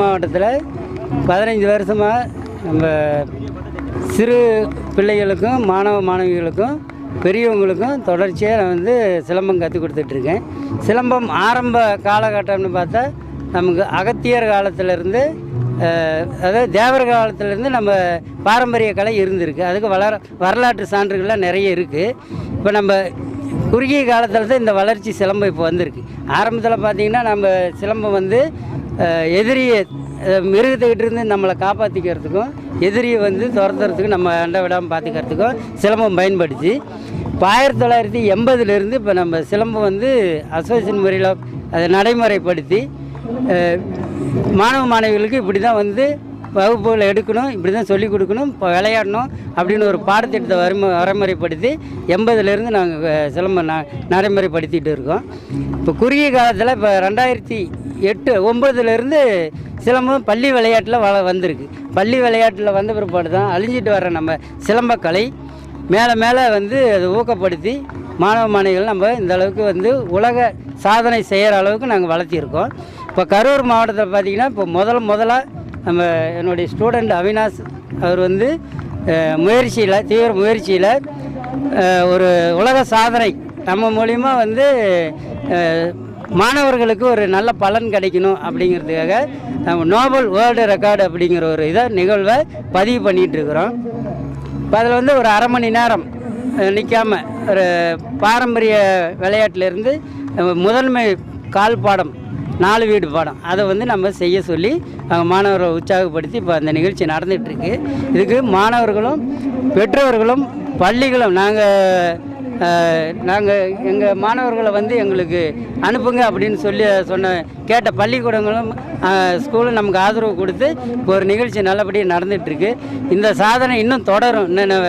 மாவட்டத்தில் 15 வருஷமாக நம்ம சிறு பிள்ளைகளுக்கும் மாணவிகளுக்கும் பெரியவங்களுக்கும் தொடர்ச்சியாக நான் சிலம்பம் கற்றுக் கொடுத்துட்ருக்கேன். சிலம்பம் ஆரம்ப காலகட்டம்னு பார்த்தா நமக்கு அகத்தியர் காலத்திலேருந்து, அதாவது தேவர் காலத்திலேருந்து நம்ம பாரம்பரிய கலை இருந்திருக்கு. அதுக்கு வரலாற்று சான்றுகள்லாம் நிறைய இருக்குது. இப்போ நம்ம குறுகிய காலத்தில் தான் இந்த வளர்ச்சி சிலம்பம் இப்போ வந்திருக்கு. ஆரம்பத்தில் பார்த்திங்கன்னா நம்ம சிலம்பம் எதிரியை மிருகத்துக்கிட்ட இருந்து நம்மளை காப்பாற்றிக்கிறதுக்கும் எதிரியை துரத்துறதுக்கும் நம்ம அண்டை விடாமல் பார்த்துக்கிறதுக்கும் சிலம்பம் பயன்படுத்தி இப்போ 1980 இப்போ நம்ம சிலம்பம் அசோசியேஷன் முறையில் அதை நடைமுறைப்படுத்தி மாணவிகளுக்கு இப்படி தான் வகுப்புகளை எடுக்கணும், இப்படி தான் சொல்லிக் கொடுக்கணும், இப்போ விளையாடணும் அப்படின்னு ஒரு பாடத்திட்டத்தை வரைமுறைப்படுத்தி 80 நாங்கள் சிலம்பம் நடைமுறைப்படுத்திகிட்டு இருக்கோம். இப்போ குறுகிய காலத்தில் இப்போ 2008-09 சிலம்பம் பள்ளி விளையாட்டில் வந்திருக்கு. பள்ளி விளையாட்டில் வந்த பிற்பாடு தான் அழிஞ்சிட்டு வர நம்ம சிலம்பக்கலை மேலே அதை ஊக்கப்படுத்தி மாணவிகள் நம்ம இந்த அளவுக்கு உலக சாதனை செய்கிற அளவுக்கு நாங்கள் வளர்த்திருக்கோம். இப்போ கரூர் மாவட்டத்தில் பார்த்திங்கன்னா இப்போ முதலாக நம்ம என்னுடைய ஸ்டூடெண்ட் அவினாஷ் அவர் தீவிர முயற்சியில் ஒரு உலக சாதனை நம்ம மூலிமா மாணவர்களுக்கு ஒரு நல்ல பலன் கிடைக்கணும் அப்படிங்கிறதுக்காக நம்ம நோபல் வேர்ல்டு ரெக்கார்டு அப்படிங்கிற ஒரு நிகழ்வை பதிவு பண்ணிகிட்ருக்குறோம். இப்போ அதில் ஒரு அரை மணி நேரம் நிற்காமல் ஒரு பாரம்பரிய விளையாட்டிலேருந்து முதன்மை கால் பாடம் 4 வீடு பாடம் அதை நம்ம செய்ய சொல்லி மாணவர்களை உற்சாகப்படுத்தி இப்போ அந்த நிகழ்ச்சி நடந்துகிட்ருக்கு. இதுக்கு மாணவர்களும் பெற்றோர்களும் பள்ளிகளும் நாங்கள் எங்கள் மாணவர்களை எங்களுக்கு அனுப்புங்க அப்படின்னு கேட்ட பள்ளிக்கூடங்களும் ஸ்கூலும் நமக்கு ஆதரவு கொடுத்து இப்போ ஒரு நிகழ்ச்சி நல்லபடியாக நடந்துகிட்ருக்கு. இந்த சாதனை இன்னும் தொடரும். இன்னும்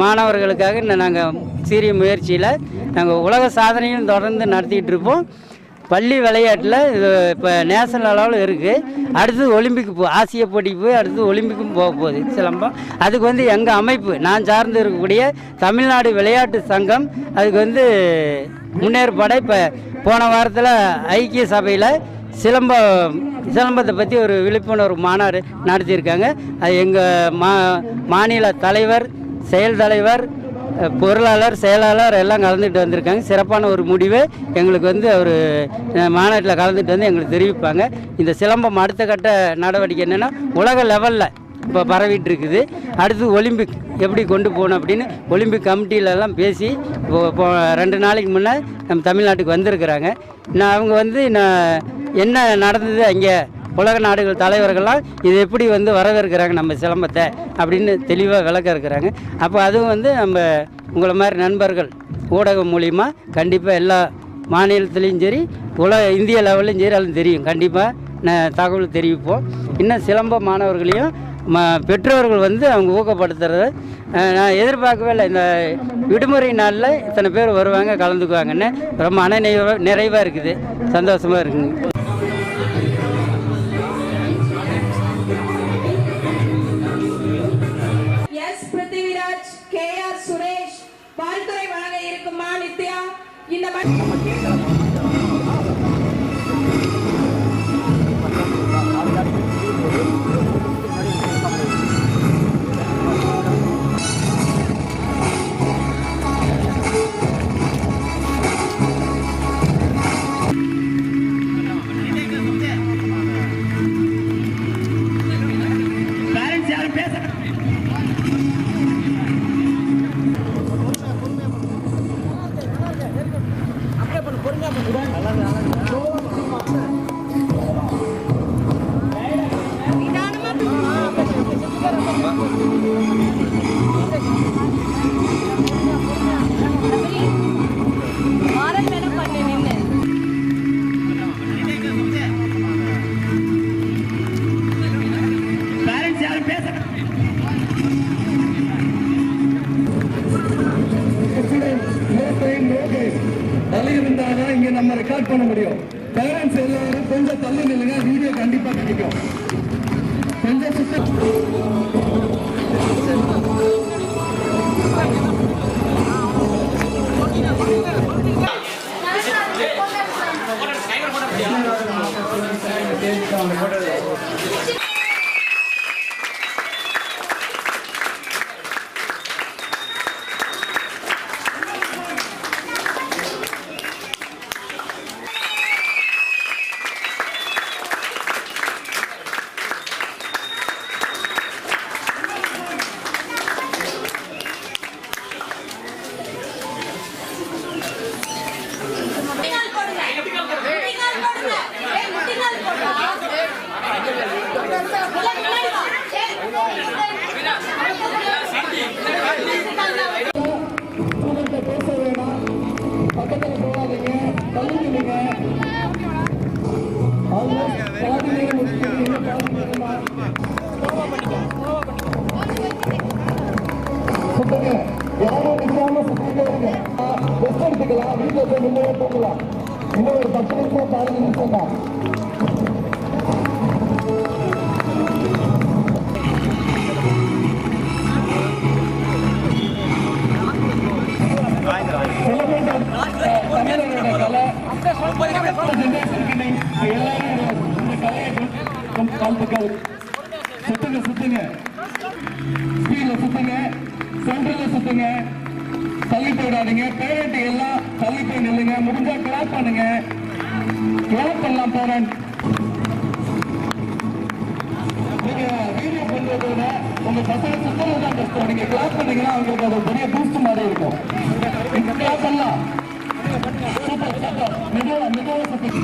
மாணவர்களுக்காக இன்னும் நாங்கள் சீரிய முயற்சியில் நாங்கள் உலக சாதனையும் தொடர்ந்து நடத்திக்கிட்டு இருப்போம். பள்ளி விளையாட்டில் இது இப்போ நேஷனல் அளவில் இருக்குது. அடுத்தது ஒலிம்பிக்கு ஆசிய போட்டிக்கு போய் அடுத்தது ஒலிம்பிக்கும் போக போகுது சிலம்பம். அதுக்கு எங்கள் அமைப்பு நான் சார்ந்து இருக்கக்கூடிய தமிழ்நாடு விளையாட்டு சங்கம் அதுக்கு முன்னேற்பாடாக இப்போ போன வாரத்தில் ஐக்கிய சபையில் சிலம்பத்தை பற்றி ஒரு விழிப்புணர்வு மாநாடு நடத்தியிருக்காங்க. அது எங்கள் மாநில தலைவர், செயல் தலைவர், பொருளாளர், செயலாளர் எல்லாம் கலந்துட்டு வந்திருக்காங்க. சிறப்பான ஒரு முடிவு எங்களுக்கு ஒரு மாநாட்டில் கலந்துட்டு எங்களுக்கு தெரிவிப்பாங்க. இந்த சிலம்பம் அடுத்த கட்ட நடவடிக்கை என்னென்னா உலக லெவலில் இப்போ பரவிட்டு இருக்குது. அடுத்து ஒலிம்பிக் எப்படி கொண்டு போகணும் அப்படின்னு ஒலிம்பிக் கமிட்டியிலலாம் பேசி இப்போ 2 நாளைக்கு முன்னே நம்ம தமிழ்நாட்டுக்கு வந்திருக்கிறாங்க. அவங்க என்ன நடந்தது அங்கே உலக நாடுகள் தலைவர்கள்லாம் இது எப்படி வரவேற்கிறாங்க நம்ம சிலம்பத்தை அப்படின்னு தெளிவாக விளக்க இருக்கிறாங்க. அப்போ அதுவும் நம்ம உங்களை மாதிரி நண்பர்கள் ஊடகம் மூலிமா கண்டிப்பாக எல்லா மாநிலத்துலேயும் சரி இந்திய லெவல்லையும் சரி அதுவும் தெரியும். கண்டிப்பாக தகவல் தெரிவிப்போம். இன்னும் சிலம்ப மாணவர்களையும் பெற்றோர்கள் அவங்க ஊக்கப்படுத்துறத நான் எதிர்பார்க்கவே இல்லை. இந்த விடுமுறை நாளில் இத்தனை பேர் வருவாங்க, கலந்துக்குவாங்கன்னு ரொம்ப நிறைவாக இருக்குது, சந்தோஷமாக இருக்குங்க. வாழ்த்துறை வழங்க இருக்குமா நித்யா இந்த இங்க நம்ம ரெக்கார்ட் பண்ண முடியும். பேரண்ட்ஸ் எல்லாரும் கொஞ்சம் தள்ளி நில்லுங்க, வீடியோ கண்டிப்பா கிடைக்கும். கொஞ்சம் சுத்த ஸ்டூடெண்ட்டை பேச வேணாம், பக்கத்தில் போகாதீங்க, தள்ளி நில்லுங்க. ஆல்மோஸ்ட் பாதி நேரம் முடிச்சிருக்கீங்க, பாதி நேரமா சுத்துங்க. யாரும் நிற்காம சுத்திட்டே இருங்க. ரெஸ்ட் எடுத்துக்கலாம், வீட்டில் போய் நின்று போகலாம். இன்னும் ஒரு 10 நிமிஷம் 15 நிமிஷம் தான். சுத்துங்க சுத்துங்க, ஸ்பீட்ல சுத்துங்க, சென்டர்ல சுத்துங்க, தள்ளி போயிடாதீங்க. பேரண்ட் எல்லாம் தள்ளி போய் நில்லுங்க. முடிஞ்சா கிளாப் பண்ணுங்க, கிளாப் பண்ணலாம் பேரண்ட். நீங்க வீடியோ பண்றதை விட உங்க பசங்க சுத்தம் தான் கஷ்டம். நீங்க கிளாப் பண்ணீங்கன்னா அவங்களுக்கு அது பெரிய பூஸ்ட் மாதிரி இருக்கும். கிளாப் பண்ணலாம். சூப்பர் சூப்பர், மெதுவா மெதுவா சுத்துங்க.